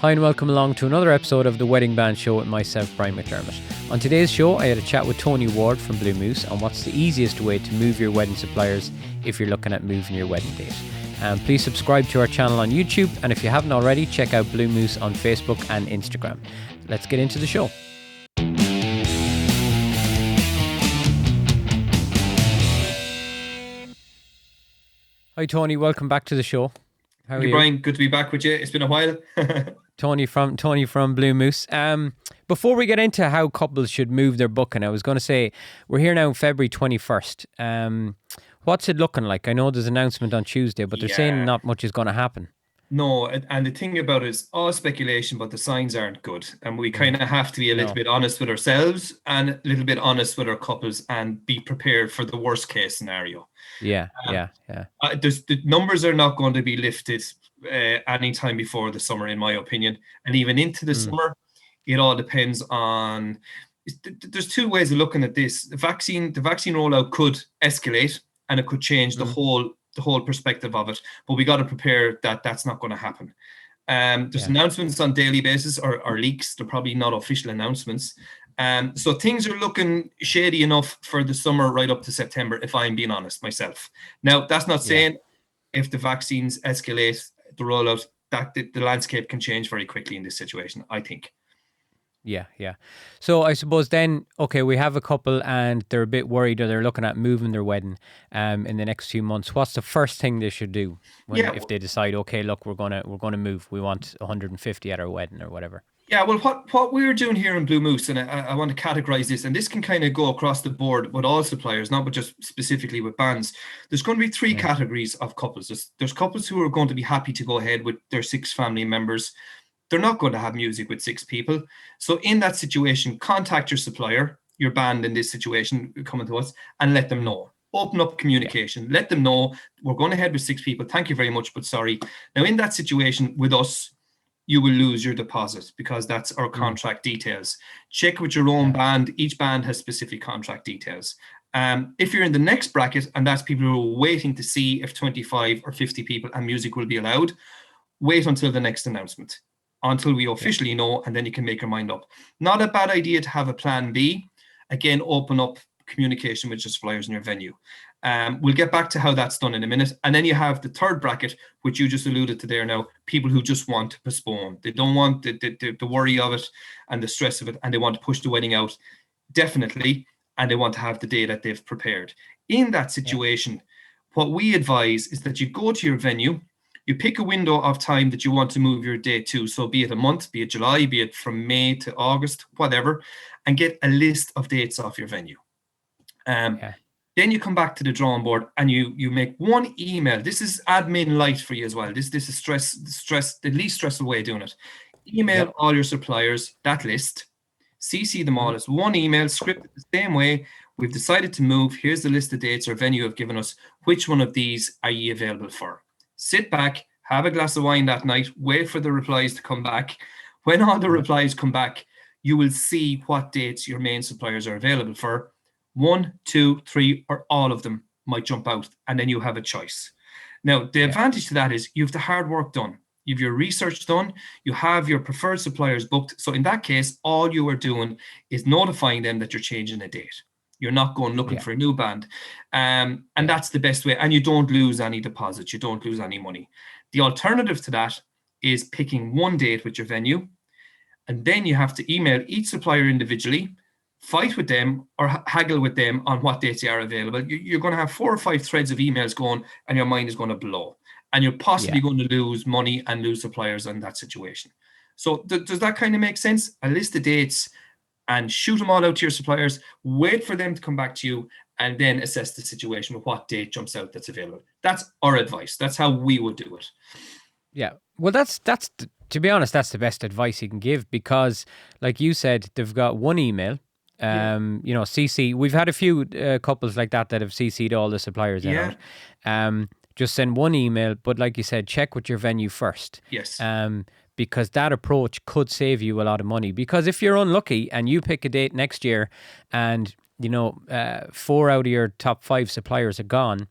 Hi and welcome along to another episode of the Wedding Band Show with myself, Brian McDermott. On today's show, I had a chat with Tony Ward from Blue Moose on what's the easiest way to move your wedding suppliers if you're looking at moving your wedding date. Please subscribe to our channel on YouTube, and if you haven't already, check out Blue Moose on Facebook and Instagram. Let's get into the show. Hi Tony, welcome back to the show. How are you? Brian, good to be back with you. It's been a while. Tony from Blue Moose. Before we get into how couples should move their booking, I was going to say we're here now February 21st. What's it looking like? I know there's an announcement on Tuesday, but they're saying not much is going to happen. No, and the thing about it is all speculation, but the signs aren't good. And we kind of have to be a little bit honest with ourselves and a little bit honest with our couples and be prepared for the worst case scenario. Yeah. The numbers are not going to be lifted anytime before the summer, in my opinion. And even into the summer, it all depends on... There's two ways of looking at this. The vaccine rollout could escalate and it could change the whole perspective of it, but we got to prepare that that's not going to happen. There's announcements on daily basis or leaks. They're probably not official announcements. So things are looking shady enough for the summer right up to September, if I'm being honest myself. Now, that's not saying if the vaccines escalate the rollout, that the landscape can change very quickly in this situation, I think. Yeah. So I suppose then, okay, we have a couple and they're a bit worried or they're looking at moving their wedding in the next few months. What's the first thing they should do if they decide, okay, look, we're gonna move. We want 150 at our wedding or whatever. Yeah, well, what we're doing here in Blue Moose, and I want to categorize this, and this can kind of go across the board with all suppliers, not but just specifically with bands. There's going to be three categories of couples. There's couples who are going to be happy to go ahead with their 6 family members. They're not going to have music with 6 people. So in that situation, contact your supplier, your band in this situation coming to us, and let them know. Open up communication. Let them know we're going ahead with 6 people. Thank you very much, but sorry. Now, in that situation with us, you will lose your deposit because that's our contract details. Check with your own band. Each band has specific contract details. If you're in the next bracket, and that's people who are waiting to see if 25 or 50 people and music will be allowed, wait until the next announcement, until we officially know, and then you can make your mind up. Not a bad idea to have a plan B. Again, open up communication with your suppliers in your venue. We'll get back to how that's done in a minute. And then you have the third bracket, which you just alluded to there now, people who just want to postpone. They don't want the worry of it and the stress of it, and they want to push the wedding out, definitely, and they want to have the day that they've prepared. In that situation, what we advise is that you go to your venue, you pick a window of time that you want to move your date to. So be it a month, be it July, be it from May to August, whatever, and get a list of dates off your venue. Then you come back to the drawing board and you make one email. This is admin light for you as well. This is the least stressful way of doing it. Email all your suppliers that list, CC them all as one email, scripted the same way. We've decided to move. Here's the list of dates our venue have given us. Which one of these are you available for? Sit back, have a glass of wine that night, wait for the replies to come back. When all the replies come back, you will see what dates your main suppliers are available for. 1, 2, 3, or all of them might jump out, and then you have a choice. Now, the advantage to that is you have the hard work done. You have your research done. You have your preferred suppliers booked. So in that case, all you are doing is notifying them that you're changing a date. You're not going looking for a new band. And that's the best way. And you don't lose any deposits. You don't lose any money. The alternative to that is picking one date with your venue. And then you have to email each supplier individually, fight with them or haggle with them on what dates they are available. You're going to have 4 or 5 threads of emails going and your mind is going to blow. And you're possibly going to lose money and lose suppliers in that situation. So does that kind of make sense? A list of dates and shoot them all out to your suppliers, wait for them to come back to you, and then assess the situation with what date jumps out that's available. That's our advice. That's how we would do it. Yeah. Well, that's to be honest, that's the best advice you can give because, like you said, they've got one email. CC. We've had a few couples like that have CC'd all the suppliers in out. Just send one email, but like you said, check with your venue first. Yes. Because that approach could save you a lot of money. Because if you're unlucky and you pick a date next year and 4 out of your top 5 suppliers are gone,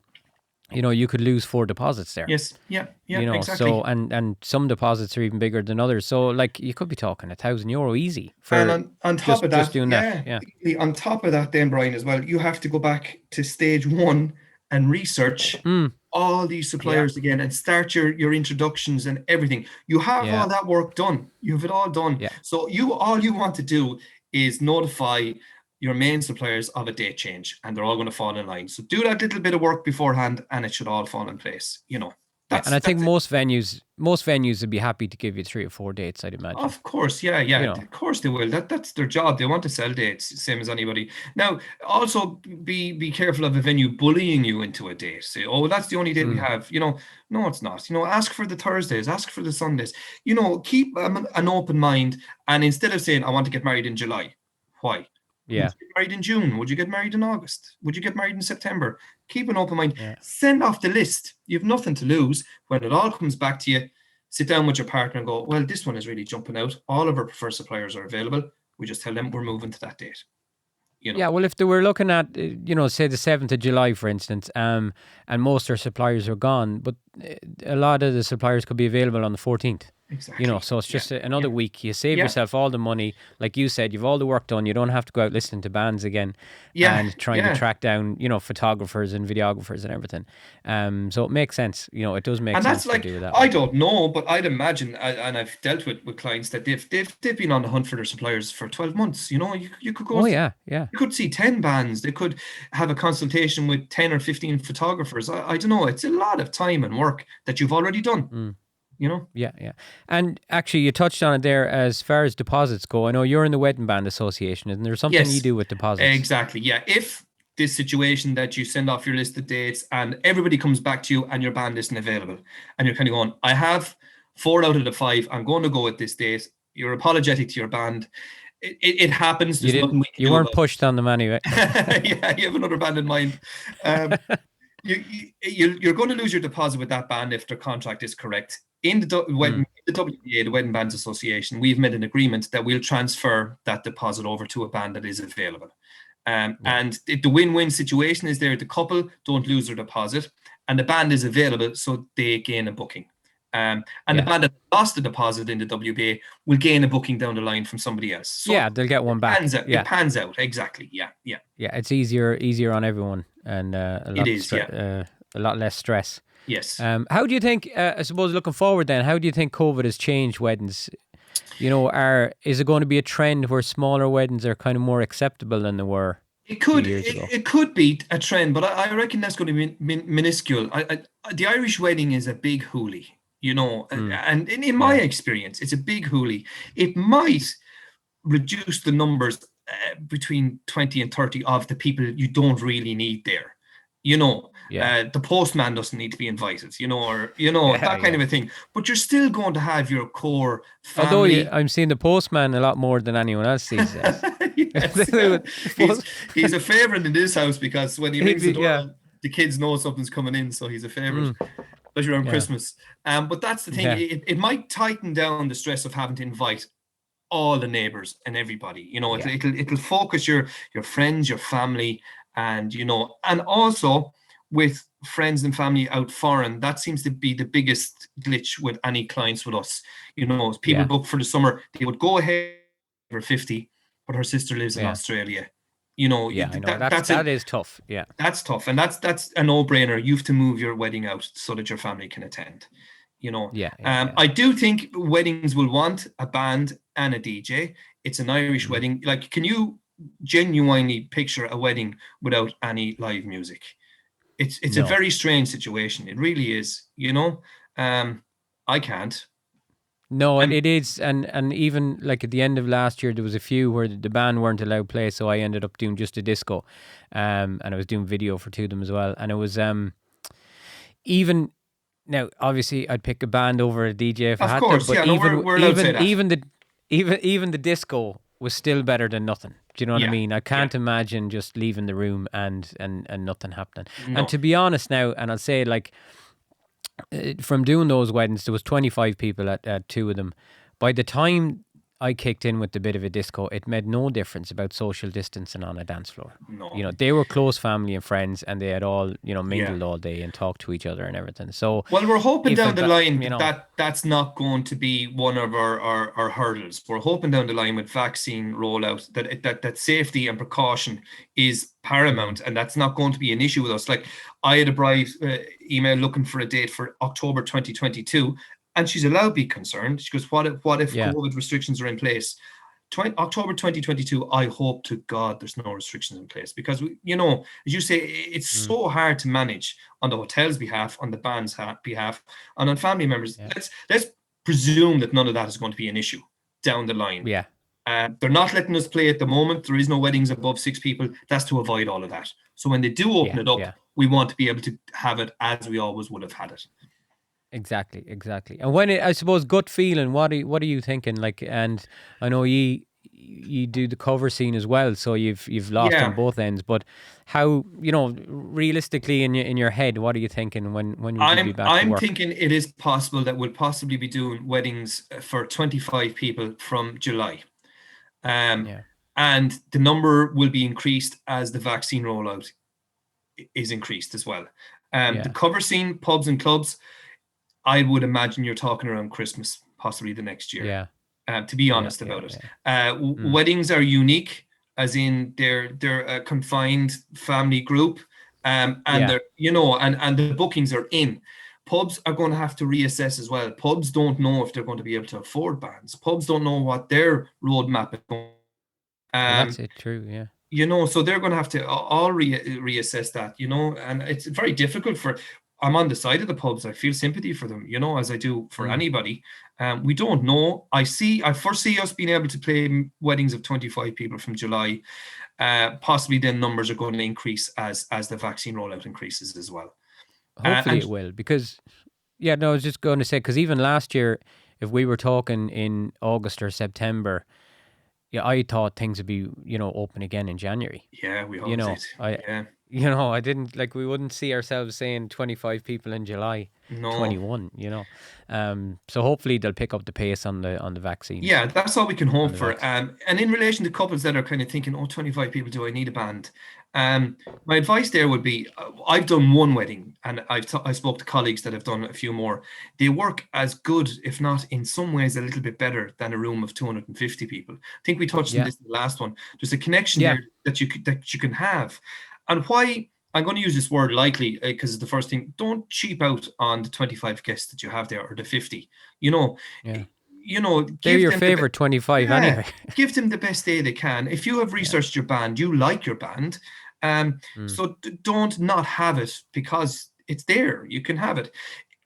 you could lose 4 deposits there. Yes. Yeah. Yeah. So Exactly. and some deposits are even bigger than others. So like you could be talking €1,000 easy And for on top just of just that, doing that. yeah, Yeah. on top of that, then Brian, as well, you have to go back to stage one and research Mm, all these yeah. suppliers again and start your introductions and everything. You have Yeah. all that work done. You have it all done. Yeah. So all you want to do is notify your main suppliers of a date change, and they're all going to fall in line. So do that little bit of work beforehand, and it should all fall in place. Yeah. And I think That's it. most venues would be happy to give you 3 or 4 dates, I'd imagine. Of course, yeah, You yeah. know. Of course they will. That's their job. They want to sell dates, same as anybody. Now, also be careful of a venue bullying you into a date. Say, oh, that's the only date we Mm, have. No, it's not. Ask for the Thursdays, ask for the Sundays. Keep an open mind. And instead of saying, I want to get married in July, why? Would yeah. you get married in June? Would you get married in August? Would you get married in September? Keep an open mind. Yeah. Send off the list. You have nothing to lose. When it all comes back to you, sit down with your partner and go, well, this one is really jumping out. All of our preferred suppliers are available. We just tell them we're moving to that date. Yeah, well, if they were looking at, say the 7th of July, for instance, and most of their suppliers are gone, but a lot of the suppliers could be available on the 14th. Exactly. So it's Yeah. just another Yeah. week. You save Yeah. yourself all the money. Like you said, you've all the work done. You don't have to go out listening to bands again Yeah. and trying to track down, photographers and videographers and everything. So it makes sense. It does make And sense that's to do it that I way. don't know, but I'd imagine, and I've dealt with clients that they've been on the hunt for their suppliers for 12 months. You could go. Oh, yeah, yeah. You could see 10 bands. They could have a consultation with 10 or 15 photographers. I don't know. It's a lot of time and work that you've already done. Yeah, yeah. And actually, you touched on it there as far as deposits go. I know you're in the Wedding Band Association. Isn't there something you Yes, do with deposits? exactly. Yeah. If this situation that you send off your list of dates and everybody comes back to you and your band isn't available, and you're kind of going, I have 4 out of the 5, I'm going to go with this date. You're apologetic to your band. It happens. You There's didn't. nothing we can You do weren't about pushed on them anyway. it. Yeah, you have another band in mind. Um, you're going to lose your deposit with that band if their contract is correct. In the WBA, the Wedding Bands Association, we've made an agreement that we'll transfer that deposit over to a band that is available. Yeah. And the win-win situation is there. The couple don't lose their deposit, and the band is available, so they gain a booking. And the band that lost the deposit in the WBA will gain a booking down the line from somebody else. So Yeah, they'll get one back. it pans out. Exactly. Yeah. Yeah, it's easier on everyone, and a lot less stress. Yes. How do you think? I suppose looking forward, then, how do you think COVID has changed weddings? Is it going to be a trend where smaller weddings are kind of more acceptable than they were It could years ago? it could be a trend, but I reckon that's going to be minuscule. The Irish wedding is a big hoolie, and in my experience, it's a big hoolie. It might reduce the numbers between 20 and 30 of the people you don't really need there. The postman doesn't need to be invited, that kind of a thing. But you're still going to have your core family. Although I'm seeing the postman a lot more than anyone else these days. He's a favorite in this house because when he rings the door, the kids know something's coming in, so he's a favorite, especially around Christmas. But that's the thing. It might tighten down the stress of having to invite all the neighbors and everybody. It'll focus your friends, your family, and and also with friends and family out foreign, that seems to be the biggest glitch with any clients with us. People book for the summer, they would go ahead for 50, but her sister lives in Australia. I know that is tough. Yeah, that's tough, and that's a no-brainer. You have to move your wedding out so that your family can attend. I do think weddings will want a band and a DJ. It's an Irish wedding. Like, can you genuinely picture a wedding without any live music? It's a very strange situation. It really is. I can't. No, it is, and even like at the end of last year, there was a few where the band weren't allowed to play, so I ended up doing just a disco, and I was doing video for 2 of them as well, and it was even. Now, obviously, I'd pick a band over a DJ if I had to, but we're allowed to say that. even the disco was still better than nothing. Do you know what I mean? I can't imagine just leaving the room and nothing happening. No. And to be honest now, and I'll say, like, from doing those weddings, there was 25 people at 2 of them. By the time I kicked in with a bit of a disco. It made no difference about social distancing on a dance floor. No. They were close family and friends, and they had all, Yeah. mingled all day and talked to each other and everything. So Well, we're hoping if down it, the line you that, know, that's not going to be one of our hurdles. We're hoping down the line with vaccine rollout that safety and precaution is mm, paramount, and that's not going to be an issue with us. Like, I had a bride email looking for a date for October 2022, and she's allowed to be concerned. She goes, "What if yeah, COVID restrictions are in place?" October 2022, I hope to God there's no restrictions in place, because as you say, it's mm, so hard to manage on the hotel's behalf, on the band's behalf, and on family members. yeah, Let's presume that none of that is going to be an issue down the line. yeah, They're not letting us play at the moment. There is no weddings above 6 people. That's to avoid all of that. So when they do open yeah, it up, yeah. we want to be able to have it as we always would have had it. Exactly, exactly. And I suppose gut feeling, what are you thinking? Like, and I know you do the cover scene as well, so you've lost on Yeah, both ends. But how, realistically in your head, what are you thinking? When would you be back to I'm work? thinking it is possible that we'll possibly be doing weddings for 25 people from July. Um, Yeah, and the number will be increased as the vaccine rollout is increased as well. The yeah, cover scene, pubs and clubs, I would imagine you're talking around Christmas, possibly the next year, yeah, to be yeah, honest yeah, about it. yeah. Mm, Weddings are unique, as in they're a confined family group, and yeah, and the bookings are in. Pubs are going to have to reassess as well. Pubs don't know if they're going to be able to afford bands. Pubs don't know what their roadmap is going. well, Um, that's it. True. Yeah, so they're going to have to all reassess that, and it's very difficult for. I'm on the side of the pubs. I feel sympathy for them, as I do for mm, anybody. We don't know. I foresee us being able to play weddings of 25 people from July. Possibly then numbers are going to increase as the vaccine rollout increases as well. hopefully And it will, because yeah, no, I was just going to say, because even last year, if we were talking in August or September, yeah, I thought things would be, open again in January. yeah, we You all know, did. I, Yeah, I didn't like, we wouldn't see ourselves saying 25 people in July no. 21, so hopefully they'll pick up the pace on the vaccines, Yeah, that's all we can on hope the for. vaccine. And in relation to couples that are kind of thinking, oh, 25 people, do I need a band? My advice there would be, I've done one wedding, and I spoke to colleagues that have done a few more. They work as good, if not in some ways a little bit better, than a room of 250 people. I think we touched on Yeah, this in the last one. There's a connection yeah, there that you can have. And why I'm going to use this word lightly, because it's the first thing. Don't cheap out on the 25 guests that you have there, or the 50. You know, yeah. They're give your them favorite 25 yeah, anyway. give them the best day they can. If you have Yeah. researched your band, you like your band, Mm. so don't not have it because it's there. You can have it.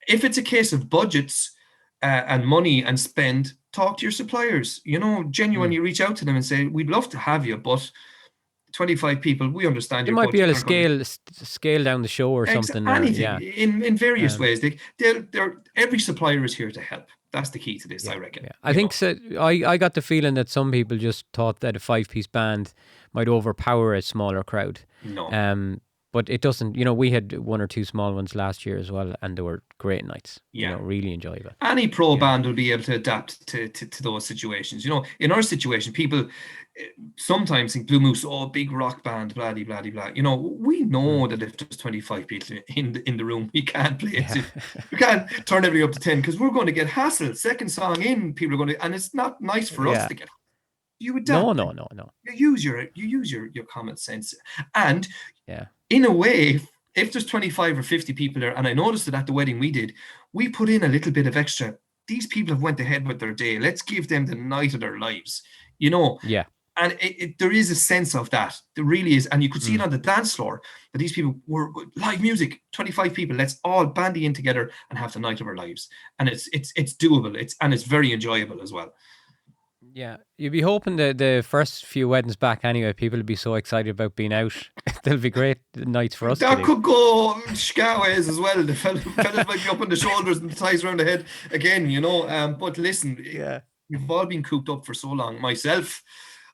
If it's a case of budgets and money and spend, talk to your suppliers. Mm. Genuinely reach out to them and say, "We'd love to have you, but 25 people, we understand They your might be budgets able to aren't going to." scale down the show or something, or Anything yeah. in various Um, ways. Every supplier is here to help. That's the key to this, I Yeah, reckon. yeah. I think so. I got the feeling that some people just thought that a five-piece band might overpower a smaller crowd. No. Um, but it doesn't. We had one or two small ones last year as well, and they were great nights. Yeah. Really enjoyable. Any pro Yeah, band will be able to adapt to those situations. In our situation, people sometimes think Blue Moose, oh, big rock band, blah, blah, blah, blah. We mm, know that if there's 25 people in the room, we can't play it. yeah, We can't turn everything up to 10 because we're going to get hassled. Second song in, people are going to, and it's not nice for us yeah. to get. You No, adapt. no, no, no. You use your common sense, and Yeah, in a way, if there's 25 or 50 people there, and I noticed that at the wedding we did, we put in a little bit of extra. These people have went ahead with their day. Let's give them the night of their lives, you know. yeah. And there is a sense of that. There really is. And you could see it Mm. on the dance floor that these people were live music, 25 people. Let's all bandy in together and have the night of our lives. And it's doable. It's very enjoyable as well. Yeah, you'd be hoping the first few weddings back anyway. People would be so excited about being out. They'll be great nights for us to That do. could go scaways as well. The fellas might be up on the shoulders and the ties around the head again. But listen, Yeah, we've all been cooped up for so long. Myself,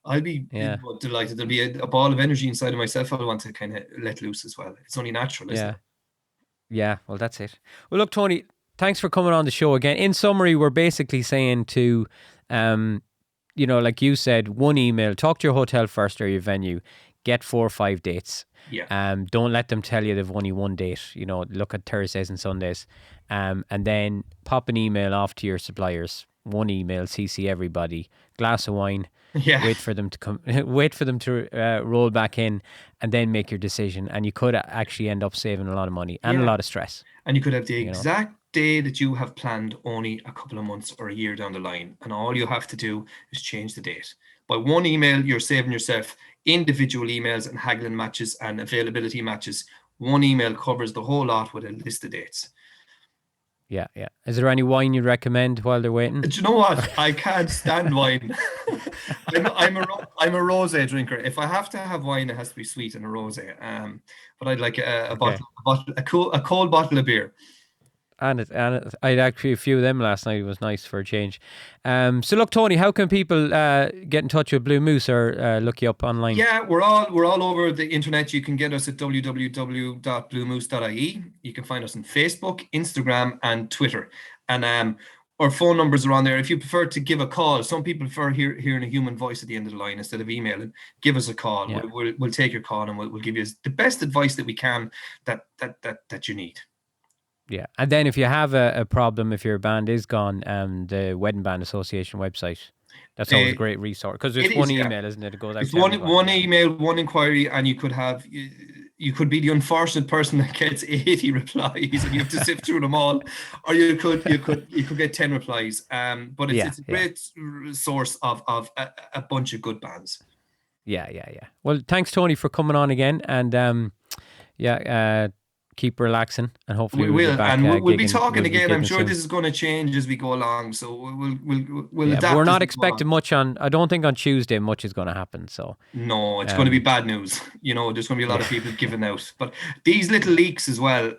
I'll be yeah, delighted. There'll be a ball of energy inside of myself. I want to kind of let loose as well. It's only natural, isn't yeah. it? Yeah, well, that's it. Well, look, Tony, thanks for coming on the show again. In summary, we're basically saying to, um, like you said, one email, talk to your hotel first or your venue, get 4 or 5 dates. Yeah. Don't let them tell you they've only one date, look at Thursdays and Sundays. And then pop an email off to your suppliers, one email, CC everybody, glass of wine, Yeah. wait for them to come, wait for them to roll back in, and then make your decision. And you could actually end up saving a lot of money and a lot of stress. And you could have the exact day that you have planned only a couple of months or a year down the line. And all you have to do is change the date. By one email, you're saving yourself individual emails and haggling matches and availability matches. One email covers the whole lot with a list of dates. Yeah. Is there any wine you recommend while they're waiting? Do you know what? I can't stand wine. I'm a rosé drinker. If I have to have wine, it has to be sweet and a rosé. But I'd like a cold bottle of beer. And I had actually a few of them last night. It was nice for a change. So look, Tony, how can people get in touch with Blue Moose or look you up online? Yeah, we're all over the internet. You can get us at www.bluemoose.ie. You can find us on Facebook, Instagram, and Twitter. And our phone numbers are on there. If you prefer to give a call, some people prefer hearing a human voice at the end of the line instead of emailing. Give us a call. Yeah. We'll take your call and we'll give you the best advice that we can that you need. Yeah, and then if you have a problem, if your band is gone, the Wedding Band Association website, that's always a great resource because it's one email, isn't it? It goes out. It's one email, one inquiry, and you could be the unfortunate person that gets 80 replies and you have to sift through them all, or you could get 10 replies. But it's a great source of a bunch of good bands. Yeah. Well, thanks, Tony, for coming on again, and keep relaxing, and hopefully we'll be back, and we'll be talking again. I'm sure soon. This is going to change as we go along, so we'll adapt. We're not expecting much on. I don't think on Tuesday much is going to happen. So no, it's going to be bad news. There's going to be a lot of people giving out, but these little leaks as well,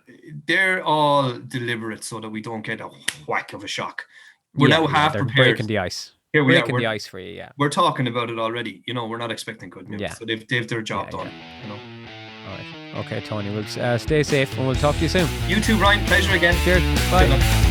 they're all deliberate so that we don't get a whack of a shock. We're now half prepared. Breaking the ice. Here we breaking the ice for you. Yeah, we're talking about it already. We're not expecting good news. So they've their job done. All right. Okay, Tony, we'll stay safe and we'll talk to you soon. You too, Ryan. Pleasure again. Cheers. Bye.